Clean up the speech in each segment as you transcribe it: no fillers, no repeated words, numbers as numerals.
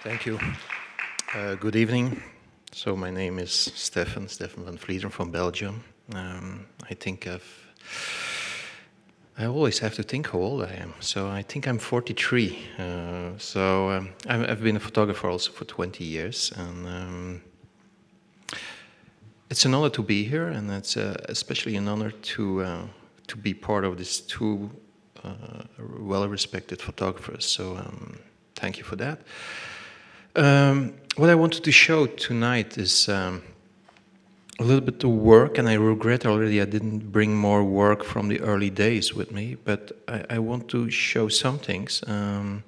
Thank you. Good evening. So my name is Stefan Vanfleteren from Belgium. I think I always have to think how old I am. So I think I'm 43. I've been a photographer also for 20 years. And it's an honor to be here, and it's especially an honor to be part of these two well-respected photographers. So thank you for that. What I wanted to show tonight is a little bit of work, and I regret already I didn't bring more work from the early days with me, but I want to show some things. And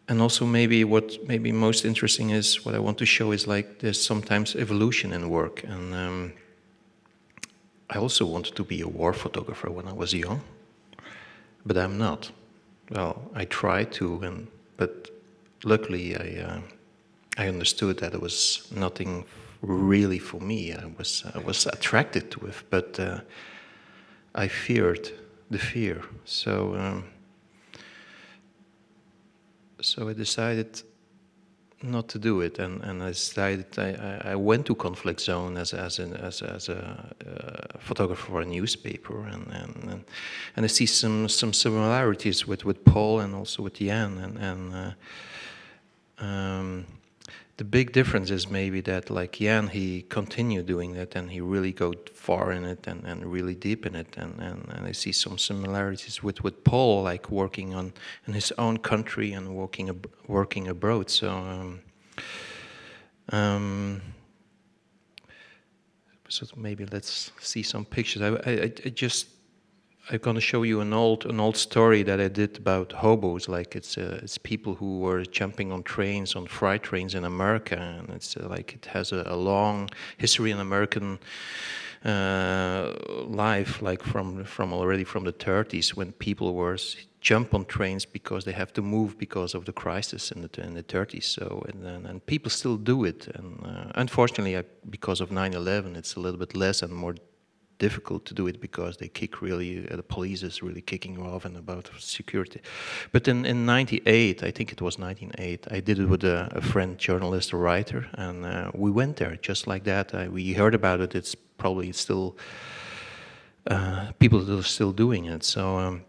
also maybe what may be most interesting is what I want to show is like there's sometimes evolution in work. And I also wanted to be a war photographer when I was young, but I'm not. Well, I tried to, but luckily I understood that it was nothing really for me. I was attracted to it, but I feared the fear. So I decided not to do it, and I decided I went to conflict zone as a photographer for a newspaper, and I see some similarities with Paul and also with Jan, and the big difference is maybe that, like Jan, he continued doing that, and he really go far in it and really deep in it, and I see some similarities with Paul, like working in his own country and working abroad. So so maybe let's see some pictures. I'm going to show you an old story that I did about hobos. Like it's people who were jumping on trains, on freight trains in America, and it's like it has a long history in American life, like from already from the 30s, when people were jump on trains because they have to move because of the crisis in the 30s. So and people still do it, and unfortunately, because of 9/11, it's a little bit less and more difficult to do it because they kick really, the police is really kicking off and about security. But in 98, I think it was 1998, I did it with a friend, journalist, a writer, and we went there just like that. We heard about it. It's probably still, people are still doing it. So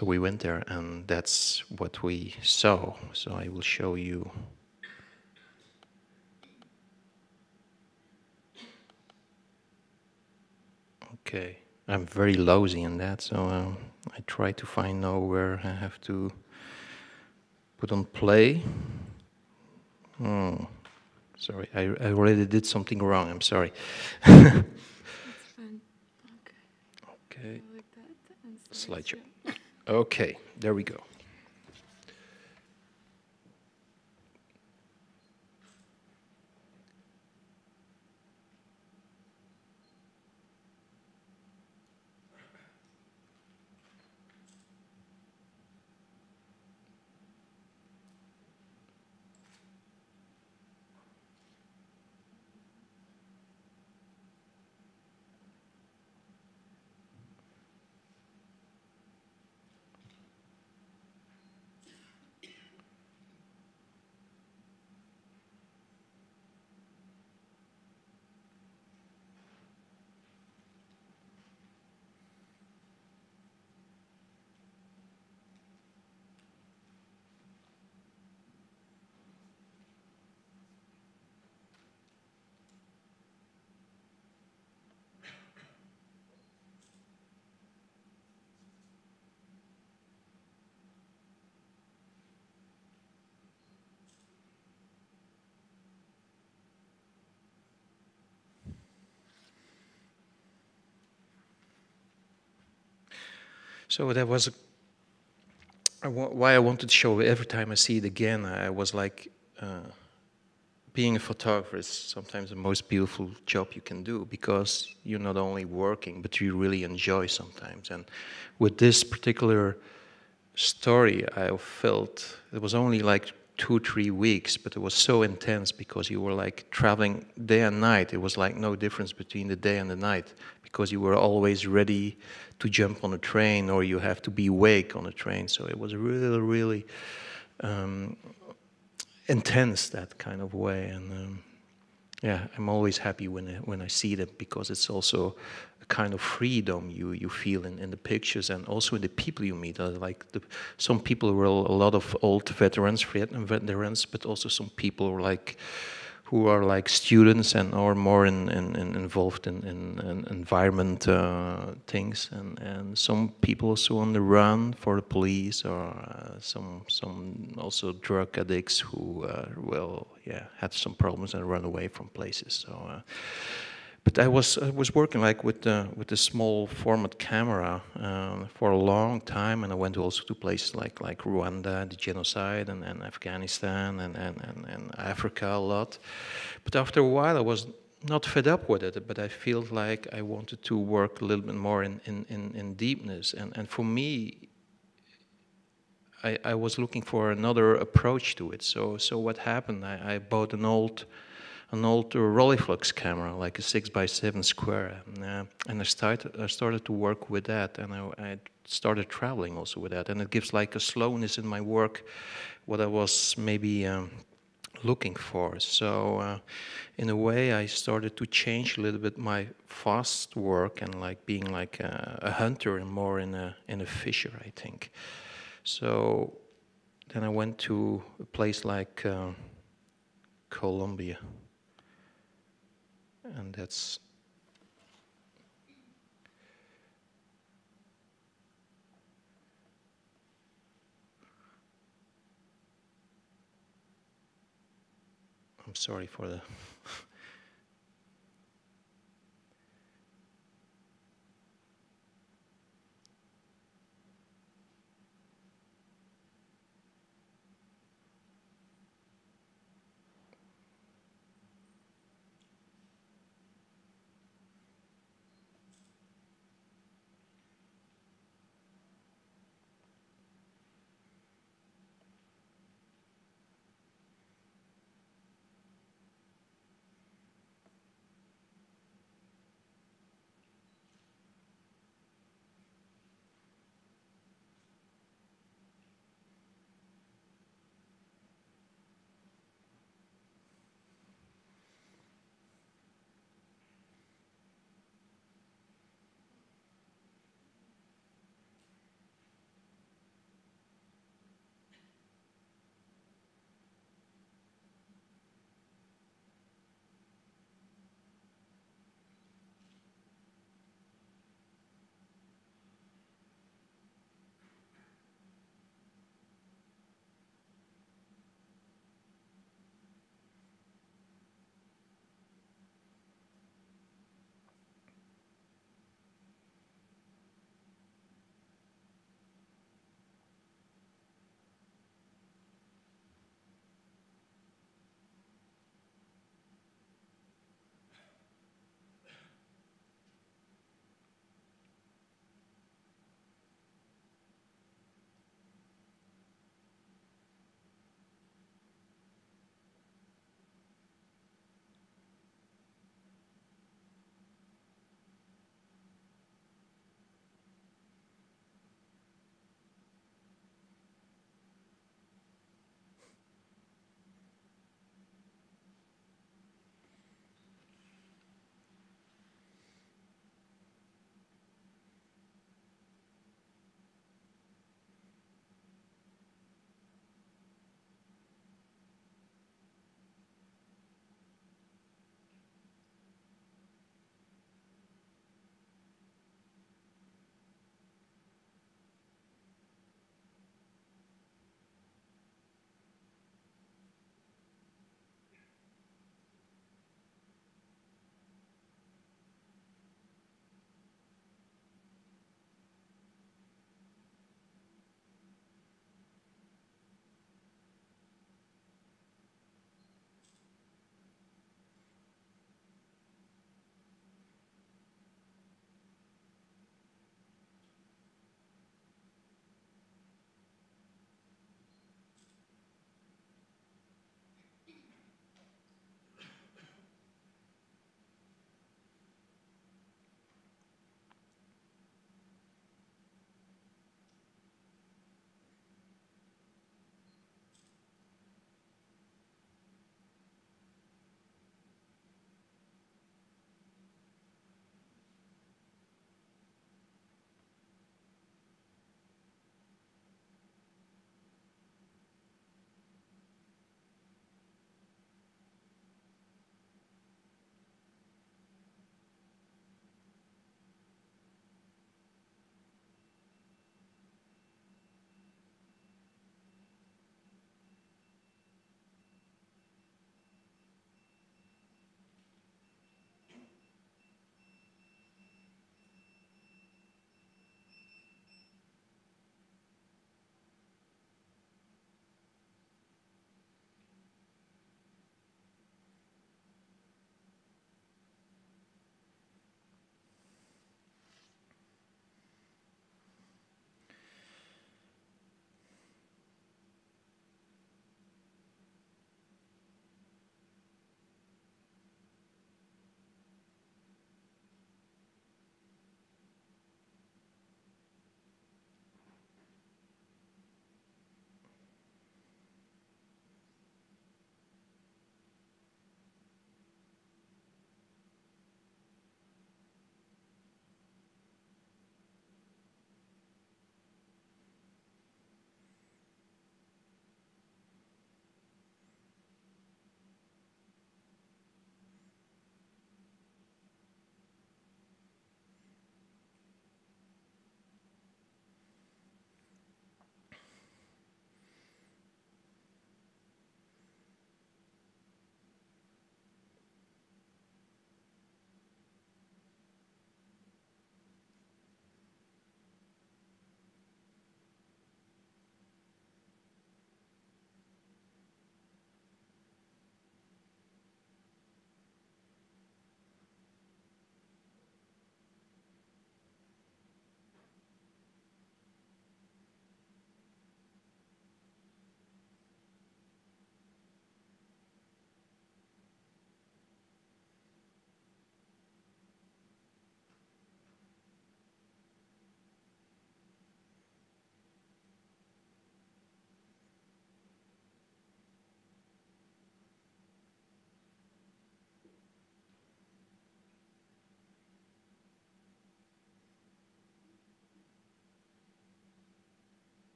we went there, and that's what we saw. So I will show you. Okay, I'm very lousy in that, so I try to find now where I have to put on play. Oh, sorry, I already did something wrong. I'm sorry. That's fine. Okay. Like that. And Slideshow. Okay, there we go. So that was why I wanted to show it. Every time I see it again, I was like, being a photographer is sometimes the most beautiful job you can do, because you're not only working, but you really enjoy sometimes. And with this particular story, I felt it was only like 2-3 weeks, but it was so intense because you were like traveling day and night. It was like no difference between the day and the night, because you were always ready to jump on a train, or you have to be awake on a train. So it was really, really intense, that kind of way. And yeah, I'm always happy when I see them, because it's also a kind of freedom you feel in the pictures, and also in the people you meet. Like some people were a lot of old veterans, Vietnam veterans, but also some people who are like students and are more involved in environment things, and some people also on the run for the police, or some also drug addicts who had some problems and run away from places. So, but I was working like with the small format camera for a long time, and I went also to places like Rwanda, the genocide, and Afghanistan, and Africa a lot. But after a while, I was not fed up with it, but I feel like I wanted to work a little bit more in deepness, and for me, I was looking for another approach to it. So what happened? I bought an old Rolleiflex camera, like a 6x7 square, and I started to work with that, and I started traveling also with that, and it gives like a slowness in my work, what I was maybe looking for. So in a way, I started to change a little bit my fast work, and like being like a hunter and more in a fisher, I think. So then I went to a place like Colombia. And that's I'm sorry for the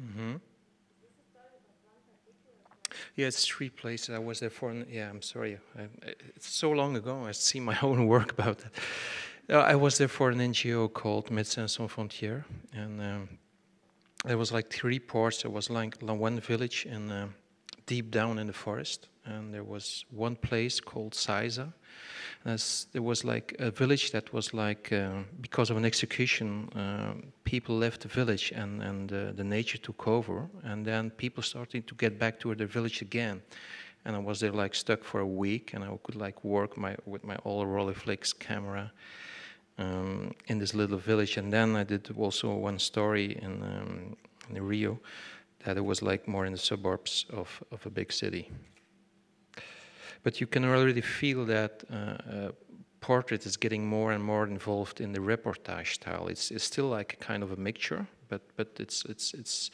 Mm-hmm. Yeah, it's 3 places. I was there for. Yeah, I'm sorry. It's so long ago. I see my own work about that. I was there for an NGO called Médecins Sans Frontières, and there was like 3 parts. There was like one village in deep down in the forest, and there was one place called Saiza. There was like a village that was like because of an execution, people left the village, and the nature took over, and then people started to get back to their village again. And I was there like stuck for a week, and I could like work with my old Rolleiflex camera in this little village. And then I did also one story in Rio, that it was like more in the suburbs of a big city. But you can already feel that portrait is getting more and more involved in the reportage style. It's still like a kind of a mixture, but it's.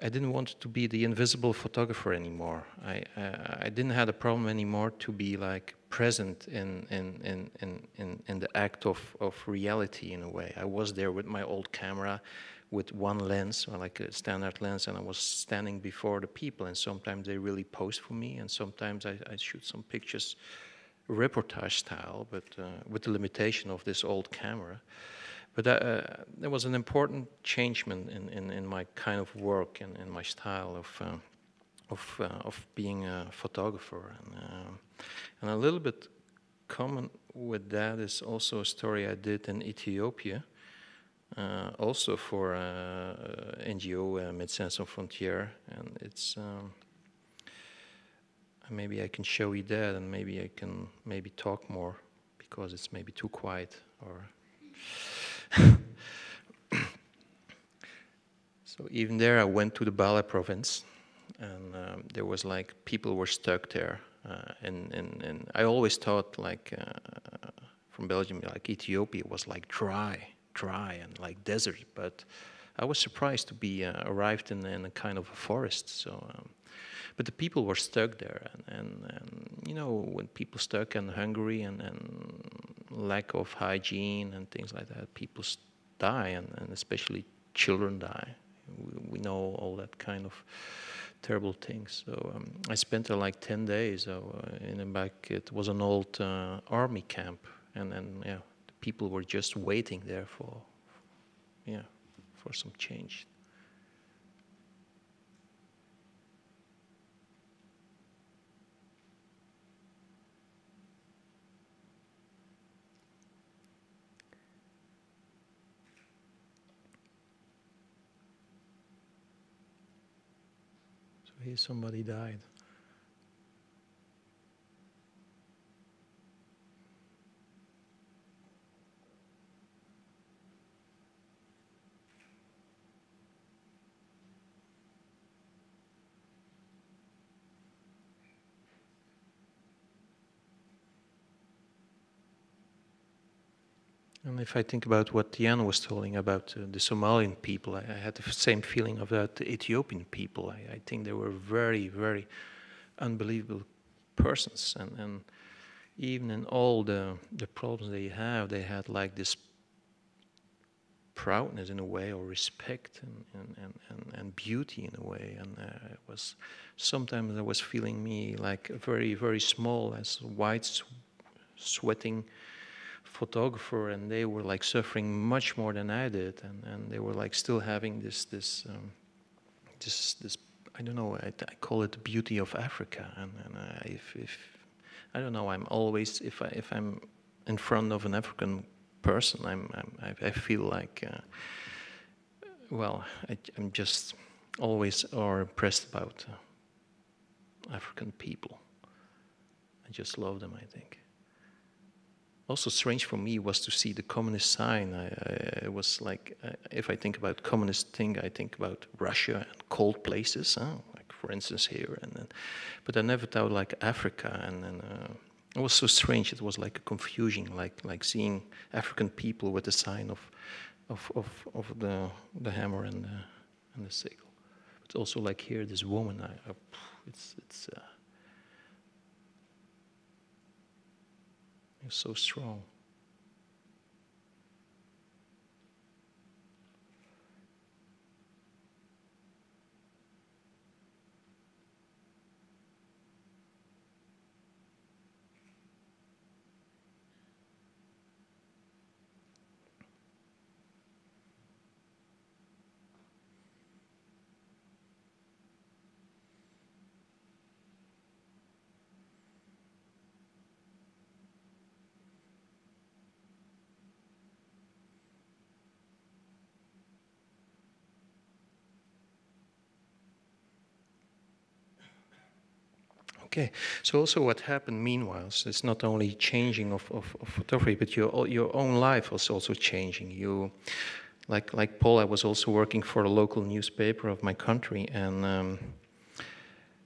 I didn't want to be the invisible photographer anymore. I didn't have a problem anymore to be like present in the act of reality in a way. I was there with my old camera, with one lens, or like a standard lens, and I was standing before the people, and sometimes they really pose for me, and sometimes I shoot some pictures reportage style, but with the limitation of this old camera. But there was an important changement in my kind of work and in my style of being a photographer, and a little bit common with that is also a story I did in Ethiopia. Also for NGO Médecins Sans Frontières, and it's maybe I can show you that, and maybe I can talk more because it's maybe too quiet. Or so even there, I went to the Bala province, and there was like people were stuck there, and I always thought like from Belgium, like Ethiopia was like dry and like desert, but I was surprised to be arrived in a kind of a forest. So, but the people were stuck there, and you know, when people stuck and hungry and lack of hygiene and things like that, people die, and especially children die. We know all that kind of terrible things. So I spent there like 10 days. So in the back, it was an old army camp, and yeah. People were just waiting there for some change. So here somebody died. And if I think about what Jan was telling about the Somalian people, I had the same feeling about the Ethiopian people. I think they were very, very unbelievable persons. And even in all the problems they had like this proudness in a way, or respect and beauty in a way. And it was sometimes I was feeling me like a very, very small, as white, sweating photographer, and they were like suffering much more than I did, and they were like still having this I don't know, I call it the beauty of Africa, and if I don't know, I'm always, if I'm in front of an African person, I feel like I'm just always impressed about African people. I just love them, I think. Also strange for me was to see the communist sign. It was like, if I think about communist thing, I think about Russia and cold places, like for instance here, but I never thought like Africa, and it was so strange. It was like a confusion, like seeing African people with the sign of the hammer and the sickle. But also like here, this woman, it's so strong. Okay. So also what happened meanwhile is it's not only changing of photography, but your own life was also changing. You, like Paul, I was also working for a local newspaper of my country, and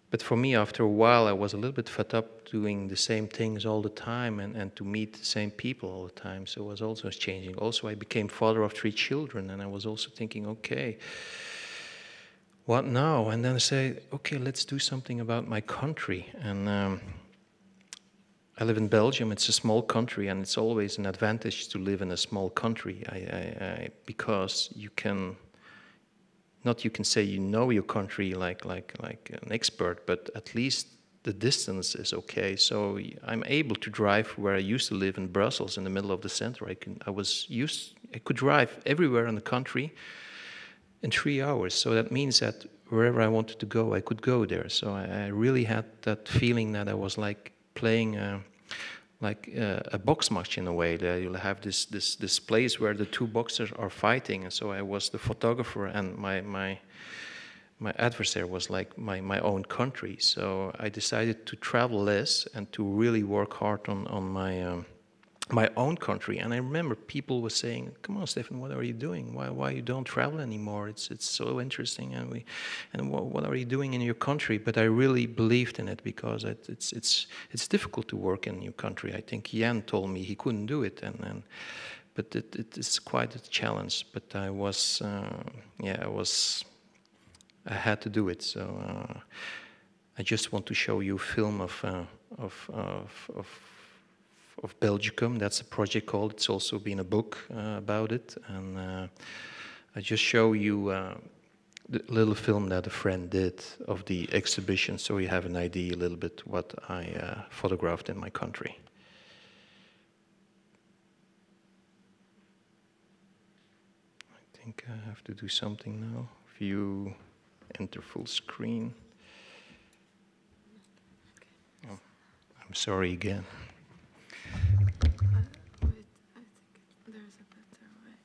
but for me, after a while, I was a little bit fed up doing the same things all the time and to meet the same people all the time. So it was also changing. Also, I became father of 3 children, and I was also thinking, okay, what now? And then I say, okay, let's do something about my country. And I live in Belgium. It's a small country, and it's always an advantage to live in a small country because you can. Not you can say you know your country like an expert, but at least the distance is okay. So I'm able to drive where I used to live in Brussels, in the middle of the center. I could drive everywhere in the country in 3 hours. So that means that wherever I wanted to go, I could go there. So I really had that feeling that I was like playing a box match in a way. That you'll have this place where the 2 boxers are fighting, and so I was the photographer, and my adversary was like my own country. So I decided to travel less and to really work hard on my own country. And I remember people were saying, "Come on, Stefan, what are you doing? Why you don't travel anymore? It's so interesting, and what are you doing in your country?" But I really believed in it because it's difficult to work in your country. I think Jan told me he couldn't do it, but it is quite a challenge. But I had to do it. So I just want to show you a film of Belgium. That's a project called. It's also been a book about it, and I just show you the little film that a friend did of the exhibition, so you have an idea a little bit what I photographed in my country. I think I have to do something now. View, enter full screen. Oh, I'm sorry again. Wait, I think there's a better way.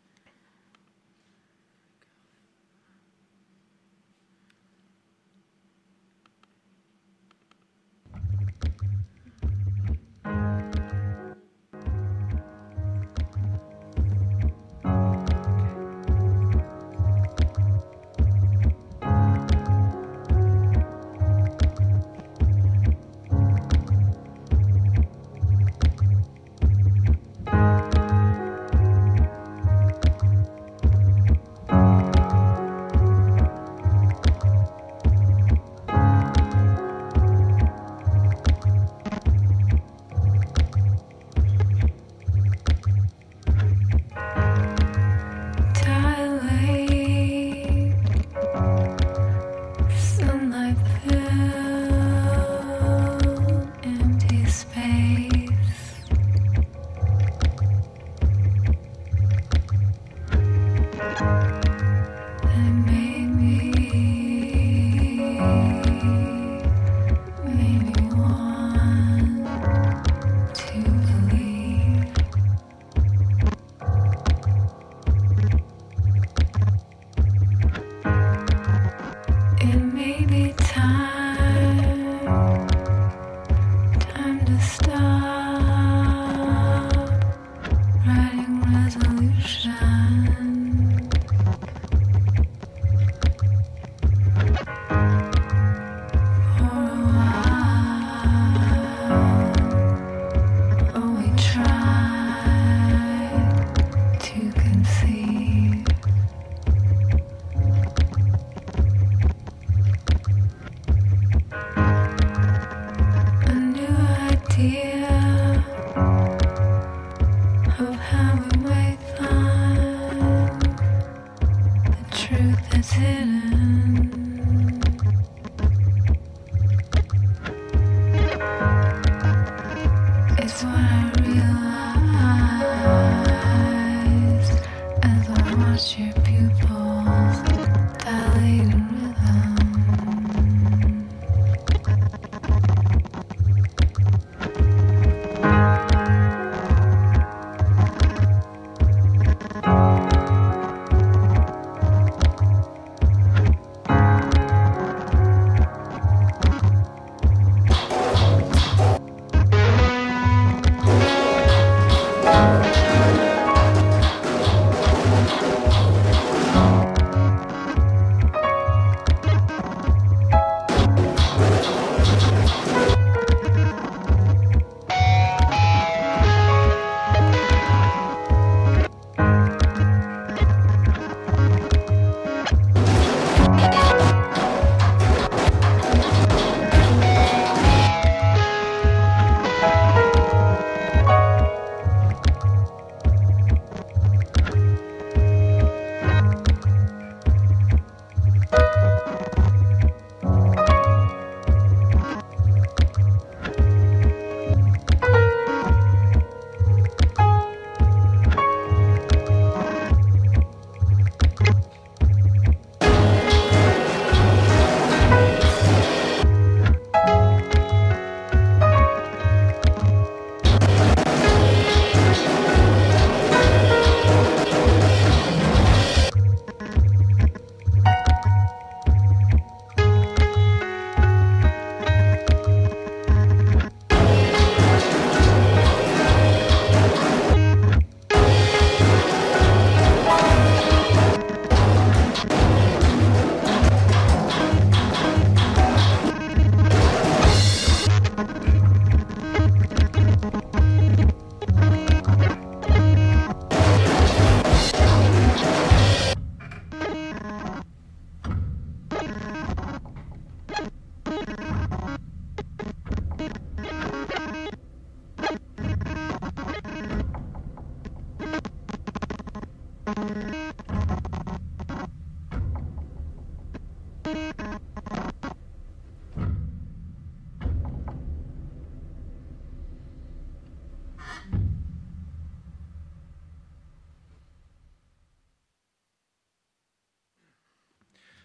Dear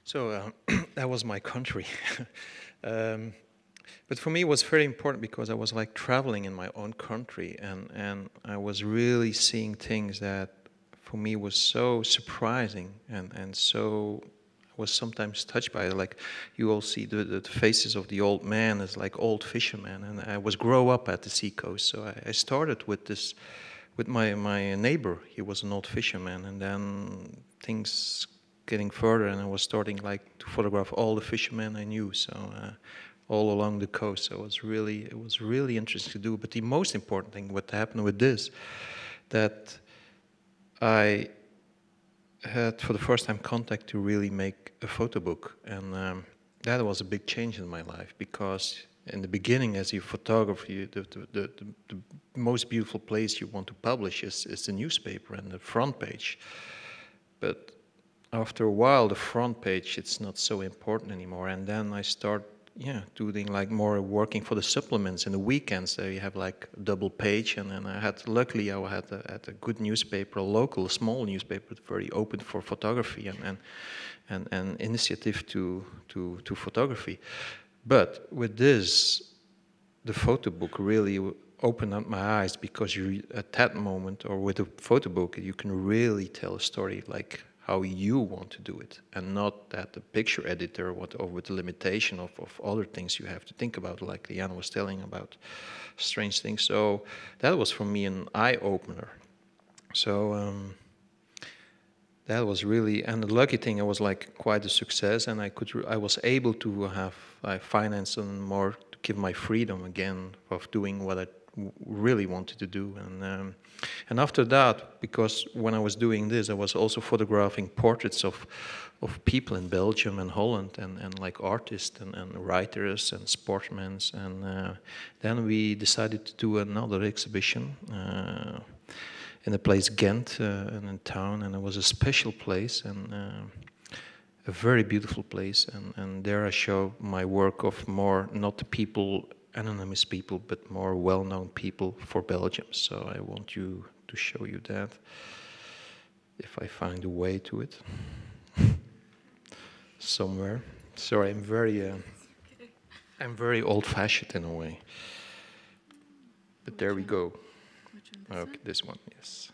So that was my country. But for me, it was very important because I was like traveling in my own country, and I was really seeing things that for me was so surprising, and so I was sometimes touched by it. Like you all see the faces of the old men as like old fishermen, and I was grow up at the seacoast. So I started with this, with my neighbor. He was an old fisherman, and then things getting further, and I was starting like to photograph all the fishermen I knew. So all along the coast. So it was really interesting to do. But the most important thing, what happened with this, that I had for the first time contact to really make a photo book, and that was a big change in my life, because in the beginning, as a photographer, the most beautiful place you want to publish is the newspaper and the front page. But after a while, the front page, it's not so important anymore. And then I start doing like more working for the supplements in the weekends. There you have like a double page, and then luckily I had a good newspaper, a local, small newspaper, very open for photography and initiative to photography. But with this, the photo book really opened up my eyes, because you at that moment, or with a photo book, you can really tell a story like how you want to do it, and not that the picture editor, or with the limitation of other things you have to think about, like Liana was telling about strange things. So that was for me an eye-opener. So that was really, and the lucky thing, it was like quite a success, and I was able to have finance and more to give my freedom again of doing what I really wanted to do. And after that, because when I was doing this, I was also photographing portraits of people in Belgium and Holland, and like artists and writers and sportsmen. And then we decided to do another exhibition in a place Ghent, in a town, and it was a special place, and a very beautiful place. And there I show my work of more, not the people, anonymous people, but more well-known people for Belgium. So I want you to show you that, if I find a way to it somewhere. Sorry, I'm very old-fashioned in a way. But there we go. Okay, this one, yes.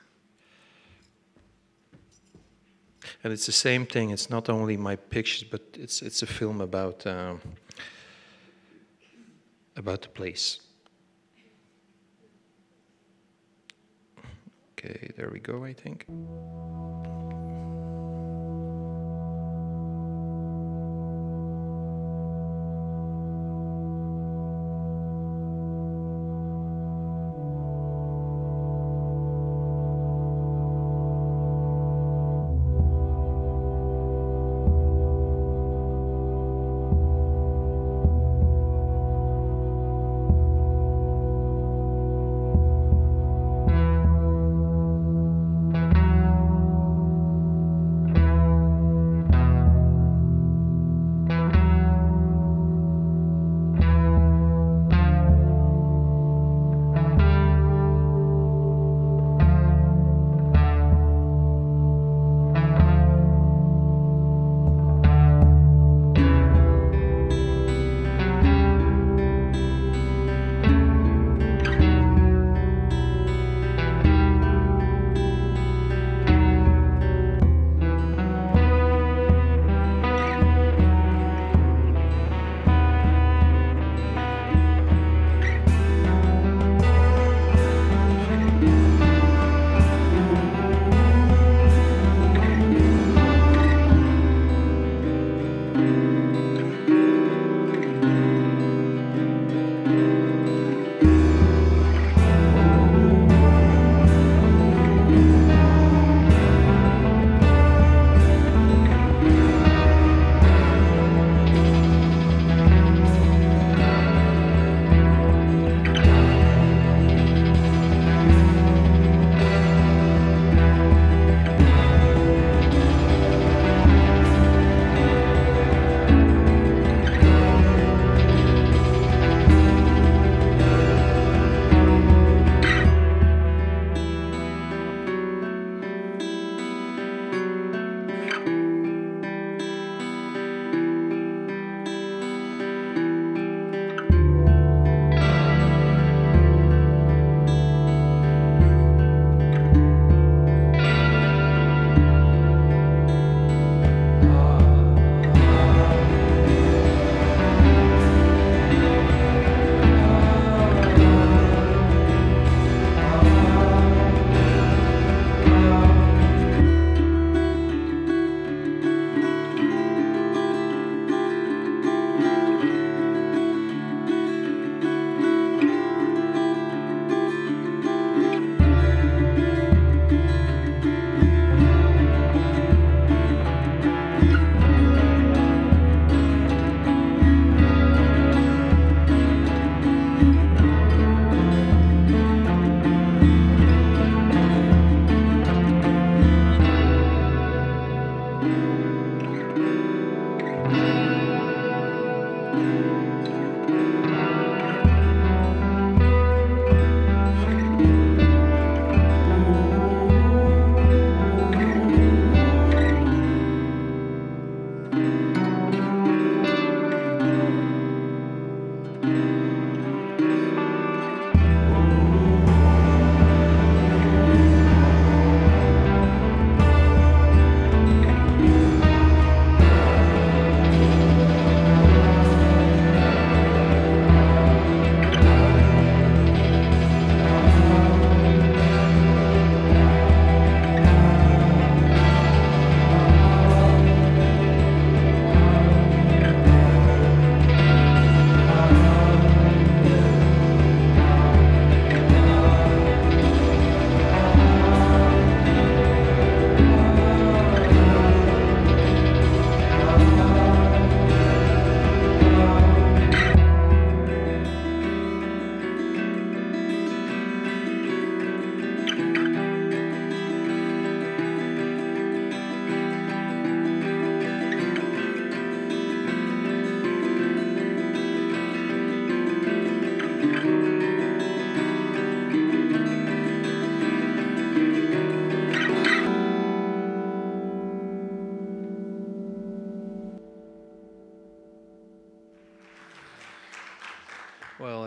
And it's the same thing. It's not only my pictures, but it's a film about the place. Okay, there we go, I think.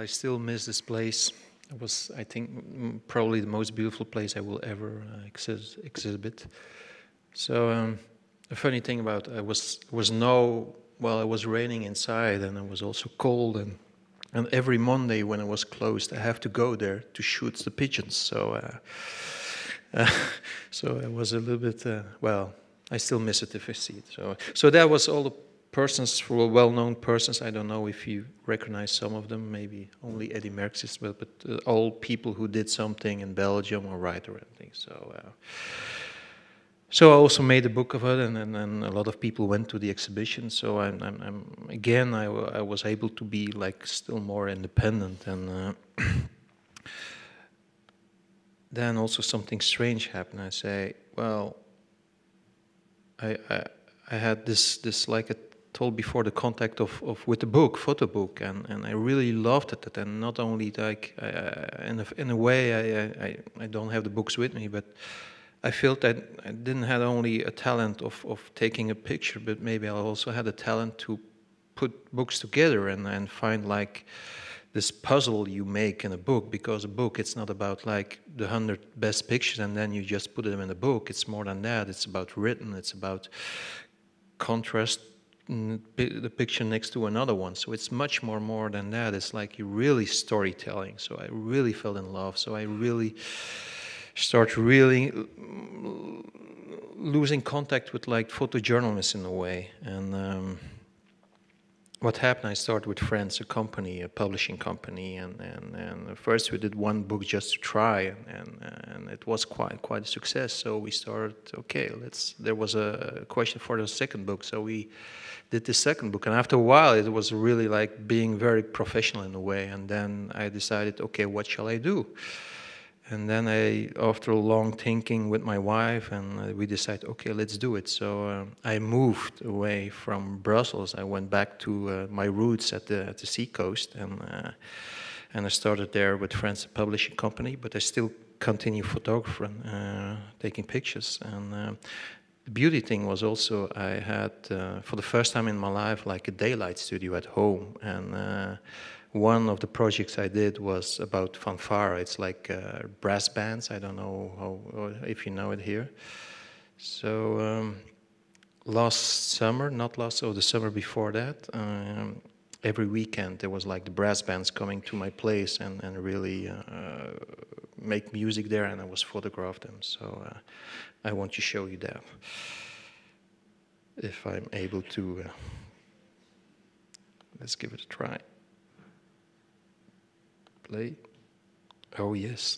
I still miss this place. It was, I think, probably the most beautiful place I will ever exhibit. So the funny thing about it was it was raining inside, and it was also cold, and every Monday when it was closed, I have to go there to shoot the pigeons. So so it was a little bit I still miss it if I see it. So that was all the persons, for well-known persons. I don't know if you recognize some of them, maybe only Eddie Merckx, but all people who did something in Belgium or write or anything. So I also made a book of it, and a lot of people went to the exhibition. So I was able to be like still more independent, and then also something strange happened. I say, well, I had this like I told before, the contact with the book, photo book, and I really loved it. And not only like in a way I don't have the books with me, but I felt that I didn't have only a talent of taking a picture, but maybe I also had a talent to put books together and find like this puzzle you make in a book. Because a book, it's not about like the 100 best pictures and then you just put them in a book. It's more than that. It's about written. It's about contrast the picture next to another one. So it's much more than that. It's like you really storytelling. So I really fell in love. So I really start really losing contact with like photojournalists in a way. And what happened, I started with friends, a publishing company, and first we did one book just to try, and it was quite a success. So we started, okay, there was a question for the second book, so we did the second book, and after a while it was really like being very professional in a way. And then I decided, okay, what shall I do? And then after a long thinking with my wife, and we decided, okay, let's do it. So I moved away from Brussels. I went back to my roots at the seacoast, and I started there with friends, a publishing company. But I still continue photographing, taking pictures. And the beauty thing was also I had for the first time in my life like a daylight studio at home, and one of the projects I did was about fanfare. It's like brass bands. I don't know if you know it here. So the summer before that, every weekend there was like the brass bands coming to my place and really make music there, and I was photographed them. So I want to show you that, if I'm able to. Let's give it a try. Play. Oh, yes.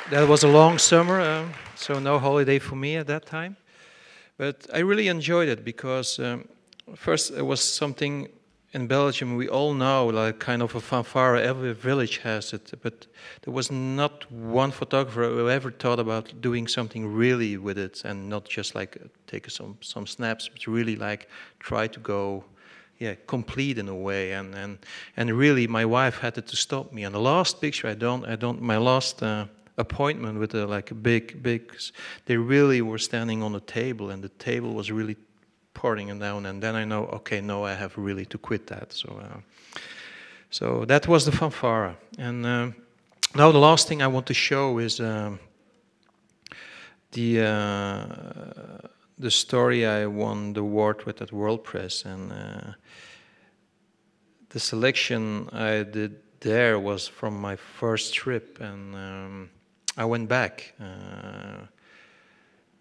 That was a long summer, so no holiday for me at that time. But I really enjoyed it because first it was something in Belgium we all know, like kind of a fanfare. Every village has it, but there was not one photographer who ever thought about doing something really with it, and not just like take some snaps, but really like try to go, yeah, complete in a way. And really, my wife had to stop me. And the last picture, my last appointment with like a big, they really were standing on the table, and the table was really pouring down. And then I know, okay, no, I have really to quit that. So that was the fanfare. And now the last thing I want to show is the story I won the award with at World Press, and the selection I did there was from my first trip, and I went back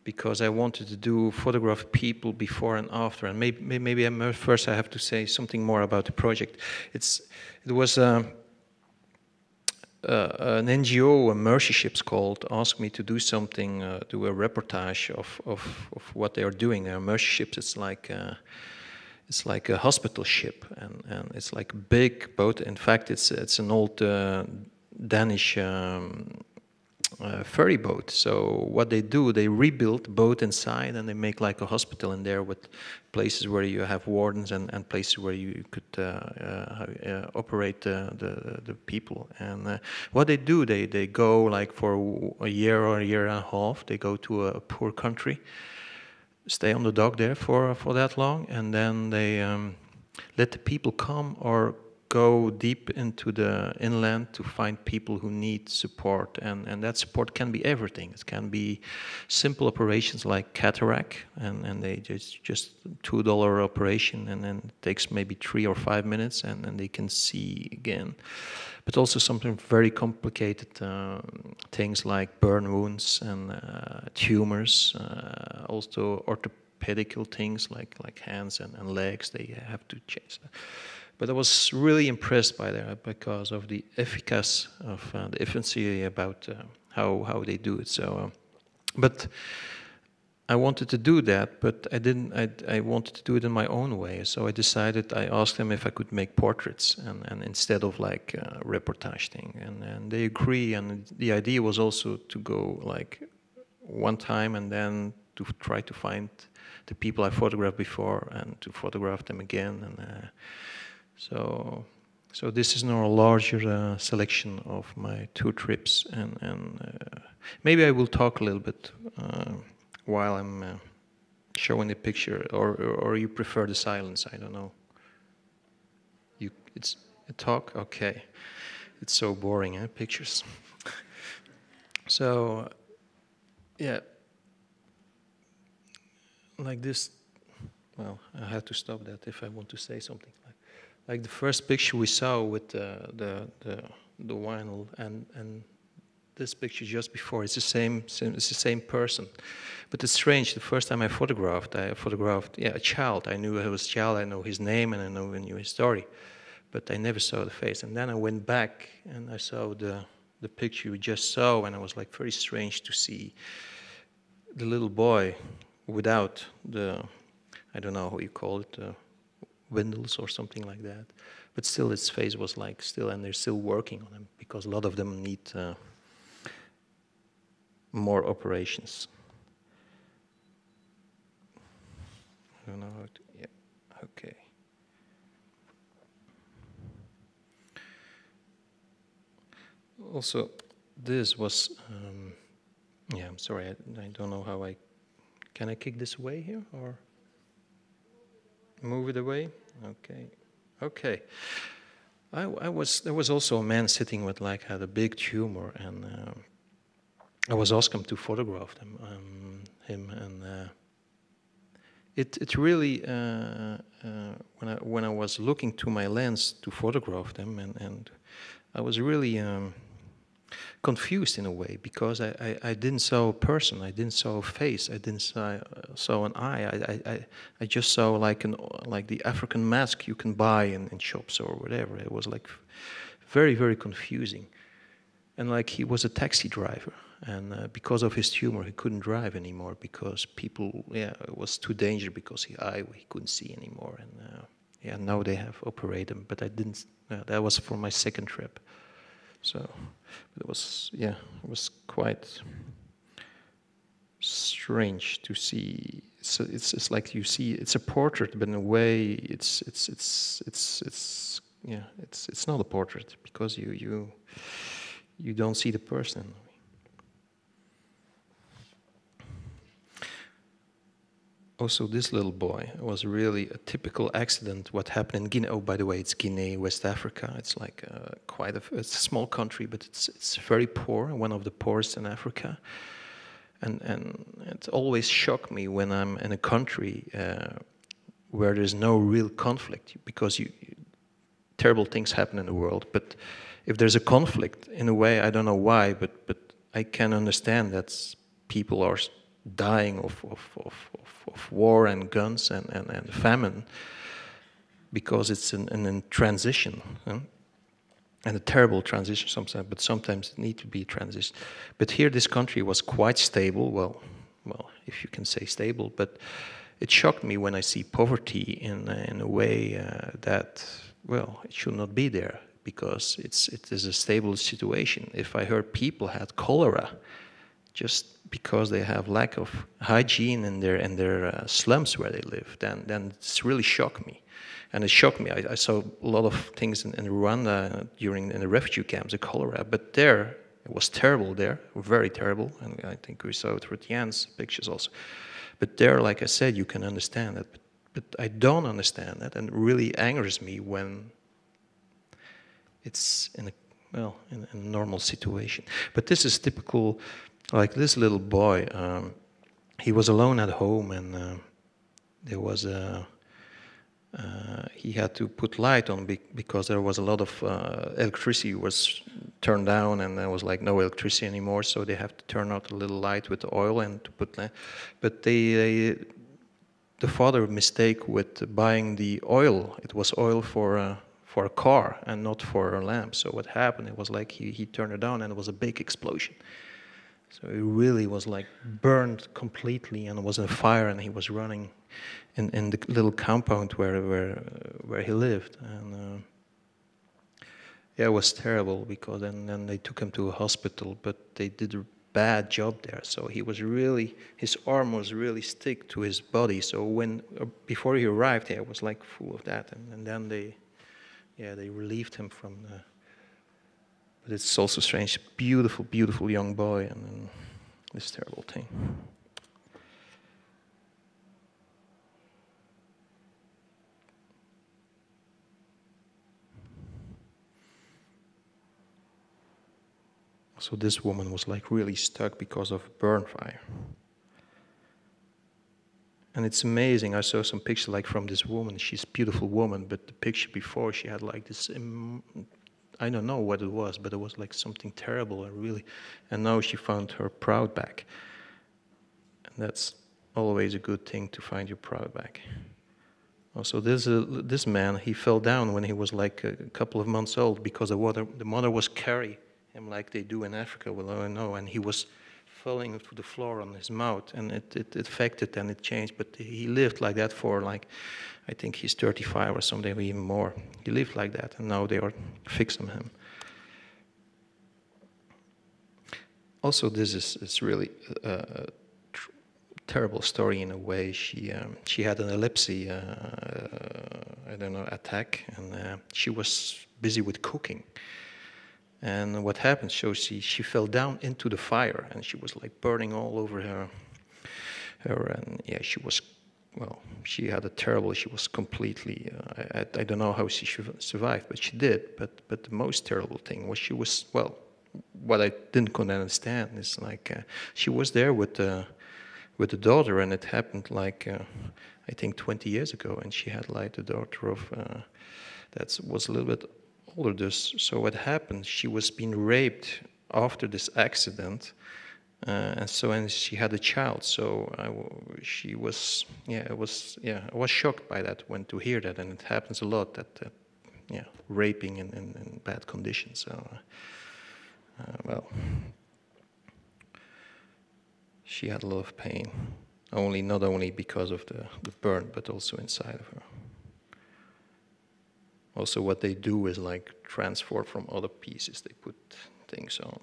because I wanted to photograph people before and after. And maybe first I have to say something more about the project. It was an NGO, a Mercy Ships called, asked me to do something, do a reportage of what they are doing. Mercy Ships, it's like a hospital ship, and it's like a big boat. In fact, it's an old Danish ferry boat. So what they do, they rebuild the boat inside, and they make like a hospital in there with places where you have wardens and places where you could operate the people. And what they do, they go like for a year or a year and a half, they go to a poor country, stay on the dock there for that long, and then they let the people come or go deep into the inland to find people who need support, and that support can be everything. It can be simple operations like cataract, and they just $2 operation, and then it takes maybe 3 or 5 minutes, and then they can see again. But also something very complicated, things like burn wounds and tumors, also orthopedical things like hands and legs. They have to change that. But I was really impressed by that because of the efficacy of the efficiency about how they do it. So, but I wanted to do that, but I didn't. I wanted to do it in my own way. So I decided. I asked them if I could make portraits, and instead of like reportage thing, and they agree. And the idea was also to go like one time and then to try to find the people I photographed before and to photograph them again. And so this is now a larger selection of my 2 trips, and maybe I will talk a little bit while I'm showing the picture, or you prefer the silence? I don't know. It's a talk? Okay. It's so boring, eh? Pictures. So, yeah. Like this. Well, I have to stop that if I want to say something. Like the first picture we saw with the vinyl, and this picture just before, it's the same person. But it's strange. The first time I photographed a child. I knew he was a child. I know his name and I knew his story, but I never saw the face. And then I went back and I saw the picture we just saw, and it was like very strange to see the little boy without the, I don't know how you call it, windows or something like that, but still his face was like still, and they're still working on him because a lot of them need more operations. I don't know how to, yeah, okay. Also, this was, yeah, I'm sorry, I don't know how can I kick this away here or? Move it away? Okay. Okay. There was also a man sitting with had a big tumor, and I was asked him to photograph him, and it really when I was looking to my lens to photograph them, and I was really confused in a way because I didn't saw a person, I didn't saw a face, I didn't saw an eye. I just saw like the African mask you can buy in shops or whatever. It was like very, very confusing. And like he was a taxi driver, and because of his tumor, he couldn't drive anymore because people, yeah, it was too dangerous because he couldn't see anymore. And yeah, now they have operated him, but I didn't. That was for my second trip, so it was, yeah, it was quite strange to see. So it's like you see, it's a portrait, but in a way, it's yeah, it's not a portrait because you don't see the person. Also, this little boy was really a typical accident. What happened in Guinea? Oh, by the way, it's Guinea, West Africa. It's like it's a small country, but it's very poor, one of the poorest in Africa. And it always shocked me when I'm in a country where there's no real conflict, because terrible things happen in the world. But if there's a conflict, in a way, I don't know why, but I can understand that people are dying of war and guns and famine, because it's in transition. And a terrible transition sometimes, but sometimes it needs to be transition. But here, this country was quite stable. Well, if you can say stable, but it shocked me when I see poverty in a way that, well, it should not be there, because it is a stable situation. If I heard people had cholera just because they have lack of hygiene in their slums where they live, then it's really shocked me. And it shocked me. I saw a lot of things in Rwanda in the refugee camps, the cholera. But there, it was terrible there, very terrible. And I think we saw it with Jan's pictures also. But there, like I said, you can understand that. But I don't understand that. And it really angers me when it's in a normal situation. But this is typical, like this little boy. He was alone at home, and there was he had to put light on because there was a lot of electricity was turned down, and there was like no electricity anymore, so they have to turn out a little light with the oil and to put light. But the father mistake with buying the oil. It was oil for a car and not for a lamp. So what happened, it was like he turned it on and it was a big explosion. So he really was like burned completely, and it was a fire, and he was running in the little compound where he lived. And yeah, it was terrible, because then they took him to a hospital, but they did a bad job there. So his arm was really stick to his body. So before he arrived here, it was like full of that, and then they relieved him from the. But it's also strange, beautiful, beautiful young boy, and then this terrible thing. So this woman was like really stuck because of burn fire. And it's amazing. I saw some pictures like from this woman. She's a beautiful woman, but the picture before, she had like this. I don't know what it was, but it was like something terrible, and now she found her proud back. And that's always a good thing, to find your proud back. Also, this man, he fell down when he was like a couple of months old, because the mother was carrying him like they do in Africa, well, I know, and he was falling to the floor on his mouth, and it affected and it changed, but he lived like that for like, I think he's 35 or something, or even more. He lived like that, and now they are fixing him. Also, this is really a terrible story in a way. She had an epilepsy, attack, and she was busy with cooking. And what happened? So she fell down into the fire, and she was like burning all over her, and yeah, she was. Well, she had she was completely, I don't know how she survived, but she did. But the most terrible thing was what I didn't understand is like she was there with the daughter, and it happened like, I think 20 years ago, and she had like the daughter of, that was a little bit older. So what happened, she was being raped after this accident. And she had a child, so I was shocked by that to hear that, and it happens a lot that raping in bad conditions. So well, she had a lot of pain, not only because of the burn, but also inside of her. Also, what they do is like transfer from other pieces. They put things on.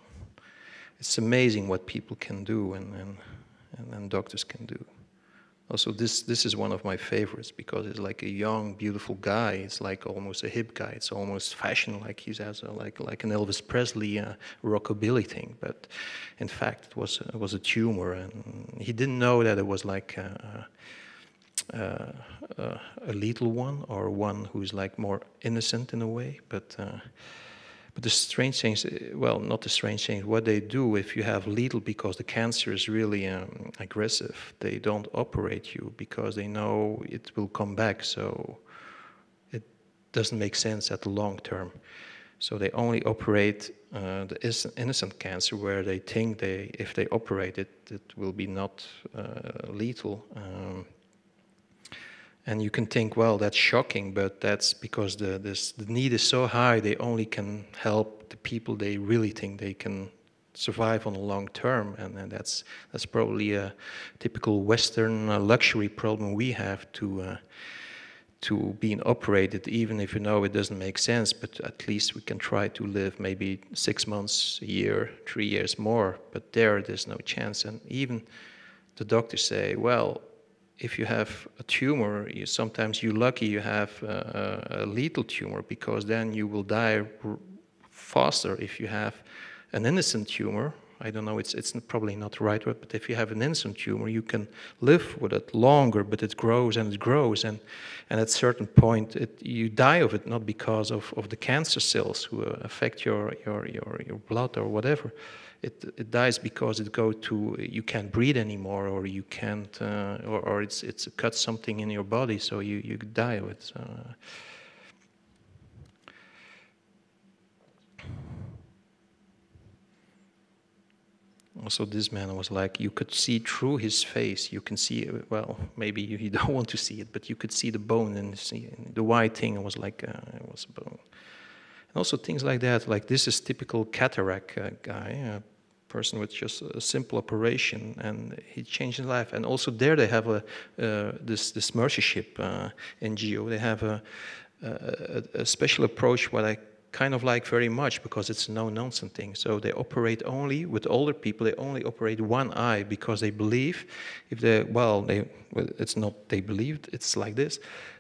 It's amazing what people can do and doctors can do. Also, this is one of my favorites because it's like a young, beautiful guy. It's like almost a hip guy. It's almost fashion, like he has like an Elvis Presley rockabilly thing. But in fact, it was a tumor, and he didn't know that it was like a lethal one, or one who's like more innocent in a way. But the strange thing is, well, not the strange thing, what they do if you have lethal, because the cancer is really aggressive, they don't operate you because they know it will come back, so it doesn't make sense at the long term. So they only operate the innocent cancer, where they think if they operate it, it will be not lethal. And you can think, well, that's shocking, but that's because the need is so high, they only can help the people they really think they can survive on the long term. And that's probably a typical Western luxury problem we have, to being operated, even if you know it doesn't make sense, but at least we can try to live maybe 6 months, a year, 3 years more. But there's no chance. And even the doctors say, well, if you have a tumor, sometimes you're lucky you have a lethal tumor, because then you will die faster. If you have an innocent tumor, I don't know, it's probably not the right word, but if you have an innocent tumor, you can live with it longer, but it grows and it grows, and at a certain point you die of it, not because of the cancer cells who affect your blood or whatever. It dies because you can't breathe anymore, or you can't, or it's cut something in your body, so you die of it. Also, this man was like, you could see through his face. You can see, well, maybe you don't want to see it, but you could see the bone, and see the white thing was like it was a bone. And also things like that. Like, this is typical cataract guy. Person with just a simple operation, and he changed his life. And also there they have this Mercyship NGO. They have a special approach, what I kind of like very much, because it's a no-nonsense thing. So they operate only with older people. They only operate one eye, because they believe it's not they believed. It's like this.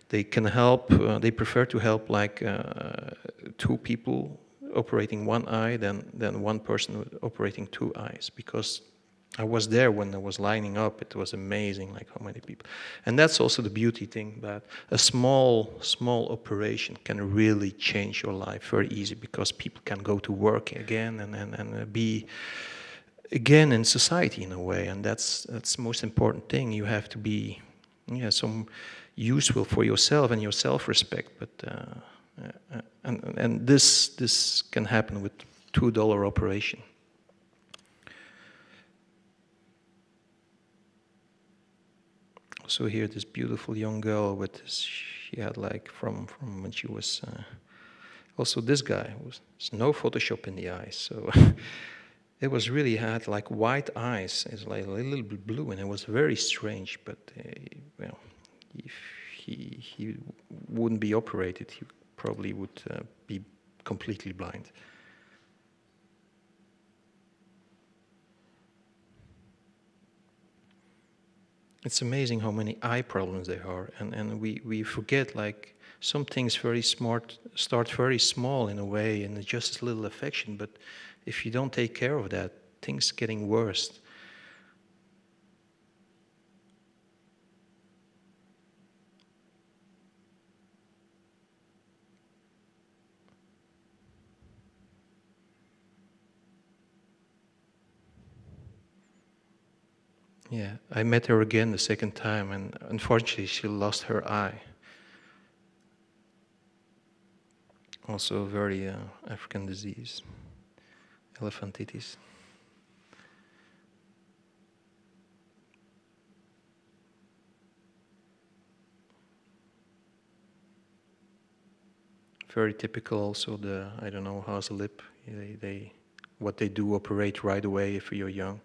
They can help. They prefer to help like 2 people operating one eye than one person operating 2 eyes, because I was there when I was lining up. It was amazing, like how many people. And that's also the beauty thing, that a small operation can really change your life very easy, because people can go to work again and be again in society in a way. And that's the most important thing. You have to be some useful for yourself and your self-respect, but and this can happen with $2 operation. Also here, this beautiful young girl with this, she had like from when she was. Also, this guy there's no Photoshop in the eyes, so it was really had like white eyes. It's like a little bit blue, and it was very strange. But well, if he wouldn't be operated, he probably would be completely blind. It's amazing how many eye problems there are, and we forget, like, some things start very small in a way, and it's just a little affection, but if you don't take care of that, things getting worse. Yeah, I met her again the second time, and unfortunately she lost her eye. Also a very African disease, elephantitis. Very typical also, I don't know, how's the lip? They what they do operate right away if you're young.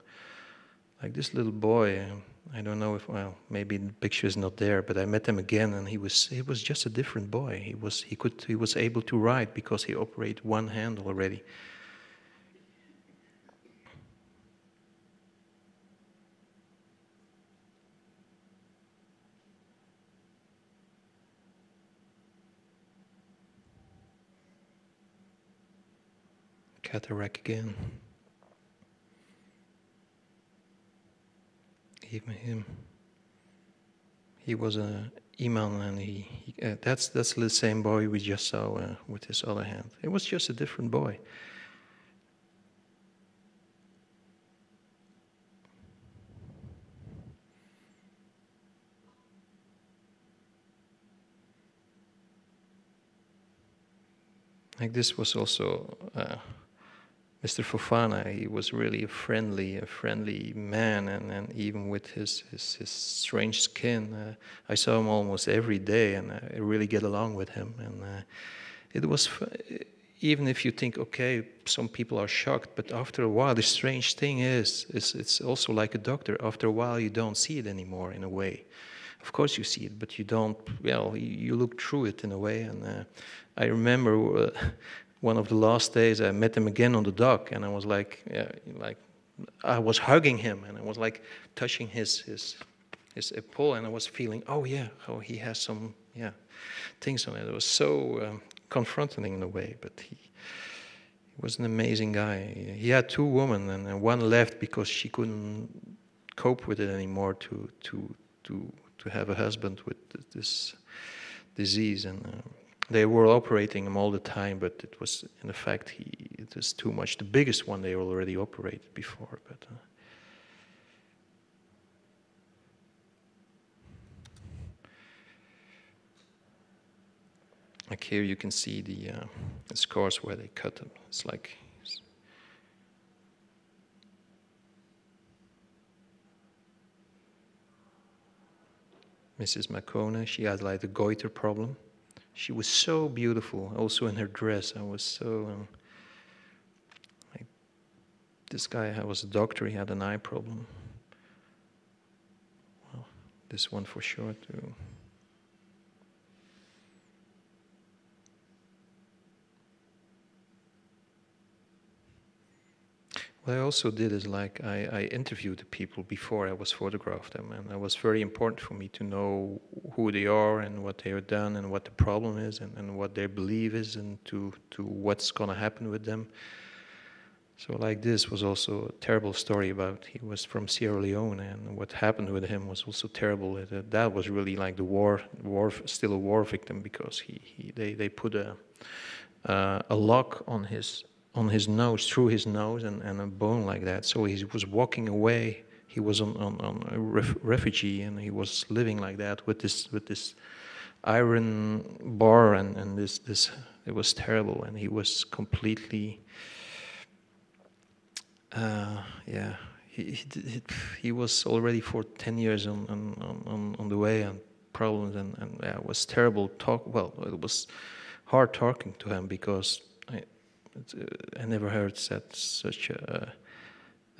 Like this little boy, I don't know if, well, maybe the picture is not there, but I met him again, and he was just a different boy. He was able to write because he operated one hand already. Cataract again. Even him. He was a imam, and that's the same boy we just saw with his other hand. It was just a different boy. Like this was also Mr. Fofana. He was really a friendly man, and even with his strange skin, I saw him almost every day, and I really get along with him. And it was, even if you think, okay, some people are shocked, but after a while, the strange thing is it's also like a doctor. After a while, you don't see it anymore in a way. Of course you see it, but you don't, well, you look through it in a way. And I remember one of the last days I met him again on the dock, and I was like I was hugging him, and I was like touching his pole, and I was feeling, oh yeah, oh he has some things on it. It was so confronting in a way, but he was an amazing guy. He had two women, and one left because she couldn't cope with it anymore to have a husband with this disease, and they were operating him all the time, but it was, in fact, it was too much. The biggest one they already operated before, but like here you can see the scars where they cut them. It's like Mrs. Makona. She had like a goiter problem. She was so beautiful, also in her dress. I was so like this guy was a doctor. He had an eye problem. Well, this one for sure too. What I also did is like I interviewed the people before I was photographed them, and it was very important for me to know who they are and what they have done and what the problem is and what their belief is and to what's going to happen with them. So like this was also a terrible story about, he was from Sierra Leone, and what happened with him was also terrible. That was really like the war, still a war victim, because they put a lock on his nose, through his nose, and a bone like that. So he was walking away. He was on a refugee, and he was living like that with this iron bar and this. It was terrible, and he was completely. He was already for 10 years on the way, and problems, and it was terrible talk. Well, it was hard talking to him because I never heard such a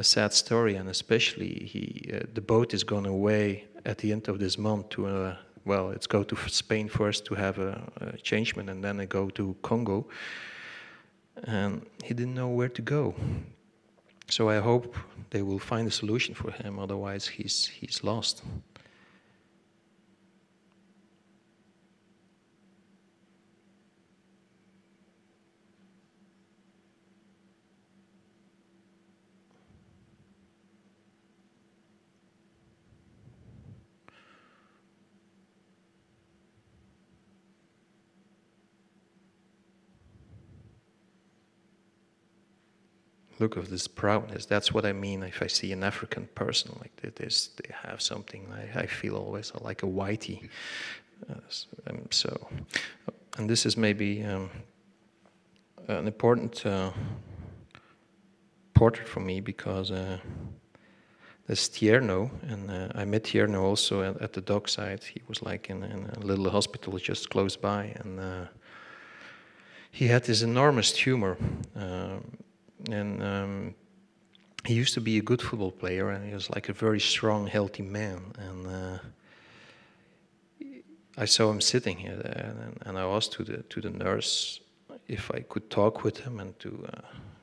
sad story, and especially the boat is going away at the end of this month to it's go to Spain first to have a changement, and then I go to Congo, and he didn't know where to go. So I hope they will find a solution for him. Otherwise, he's lost. Look of this proudness. That's what I mean if I see an African person like this. They have something. I feel always like a whitey. And this is maybe an important portrait for me, because there's Tierno, and I met Tierno also at the dockside. He was like in a little hospital just close by, and he had this enormous tumor. And he used to be a good football player, and he was like a very strong, healthy man. And I saw him sitting here, and I asked to the nurse if I could talk with him and to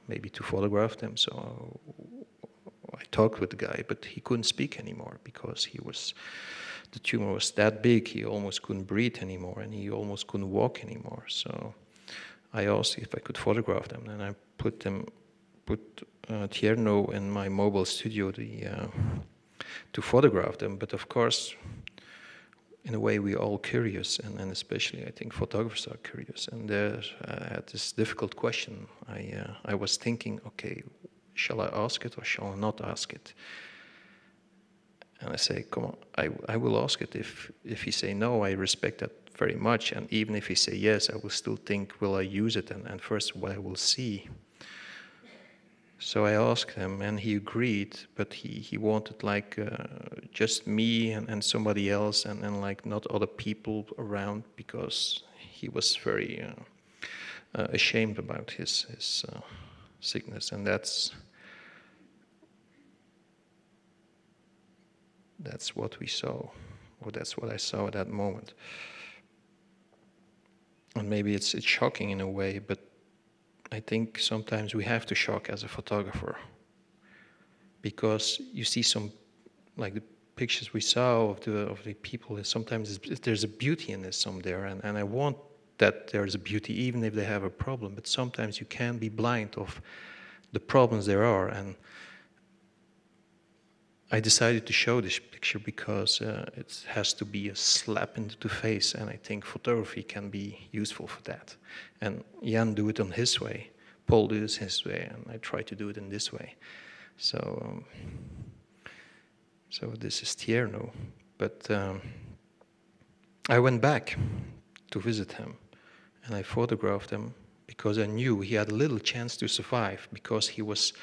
maybe to photograph them. So I talked with the guy, but he couldn't speak anymore because the tumor was that big. He almost couldn't breathe anymore, and he almost couldn't walk anymore. So I asked if I could photograph them, and I put Tierno in my mobile studio to photograph them. But of course, in a way, we're all curious, and especially I think photographers are curious. And there I had this difficult question. I was thinking, okay, shall I ask it or shall I not ask it? And I say, come on, I will ask it. If he say no, I respect that very much. And even if he say yes, I will still think, will I use it? And first, what I will see. So I asked him, and he agreed, but he wanted like just me and somebody else, and like not other people around, because he was very ashamed about his sickness, and that's what we saw, or that's what I saw at that moment. And maybe it's shocking in a way, but I think sometimes we have to shock as a photographer, because you see some, like the pictures we saw of the people, sometimes there's a beauty in this somewhere, and I want that there's a beauty even if they have a problem, but sometimes you can be blind of the problems there are. And I decided to show this picture because it has to be a slap into the face, and I think photography can be useful for that. And Jan do it on his way, Paul do it his way, and I try to do it in this way. So this is Tierno. But I went back to visit him, and I photographed him because I knew he had a little chance to survive, because he was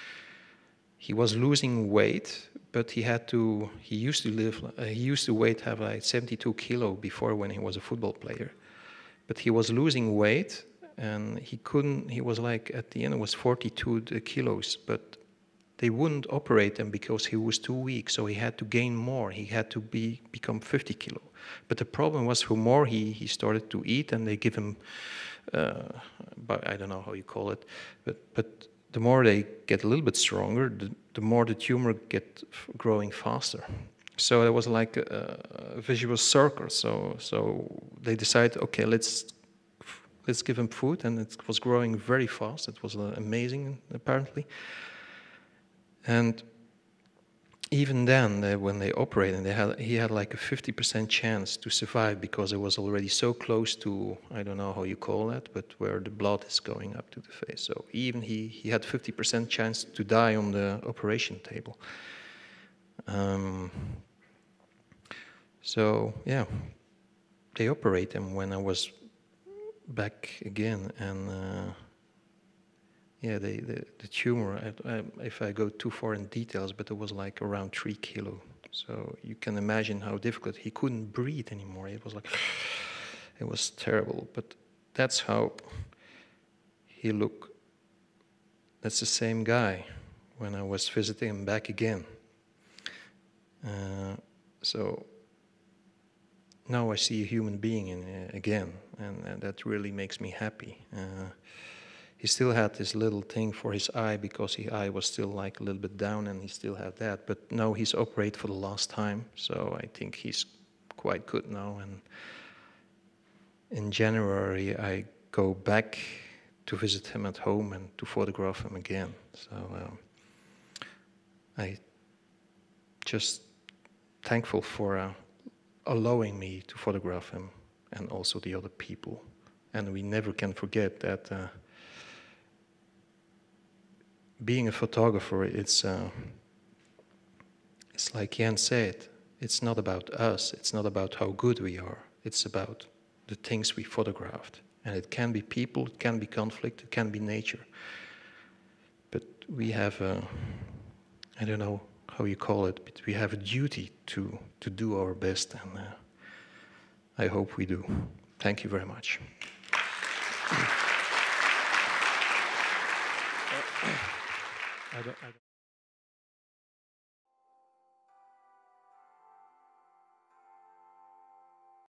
losing weight, but he used to have like 72 kilo before, when he was a football player. But he was losing weight, and he was like, at the end it was 42 kilos, but they wouldn't operate him because he was too weak, so he had to gain more. He had to become 50 kilo. But the problem was, for more he started to eat, and they give him, but I don't know how you call it, but the more they get a little bit stronger, the more the tumor get growing faster. So there was like a visual circle. So they decided, okay, let's give him food, and it was growing very fast. It was amazing, apparently. And even then, when they operated, he had like a 50% chance to survive, because it was already so close to, I don't know how you call that, but where the blood is going up to the face. So even he had 50% chance to die on the operation table. So yeah, they operate him when I was back again, and yeah, the tumor, if I go too far in details, but it was like around 3 kilo. So you can imagine how difficult. He couldn't breathe anymore. It was like, it was terrible. But that's how he looked. That's the same guy when I was visiting him back again. So now I see a human being again, and that really makes me happy. He still had this little thing for his eye, because his eye was still like a little bit down, and he still had that. But now he's operated for the last time, so I think he's quite good now. And in January, I go back to visit him at home and to photograph him again. So I just thankful for allowing me to photograph him, and also the other people. And we never can forget that being a photographer, it's like Jan said, it's not about us, it's not about how good we are, it's about the things we photographed. And it can be people, it can be conflict, it can be nature. But we have I don't know how you call it, but we have a duty to do our best, and I hope we do. Thank you very much. I don't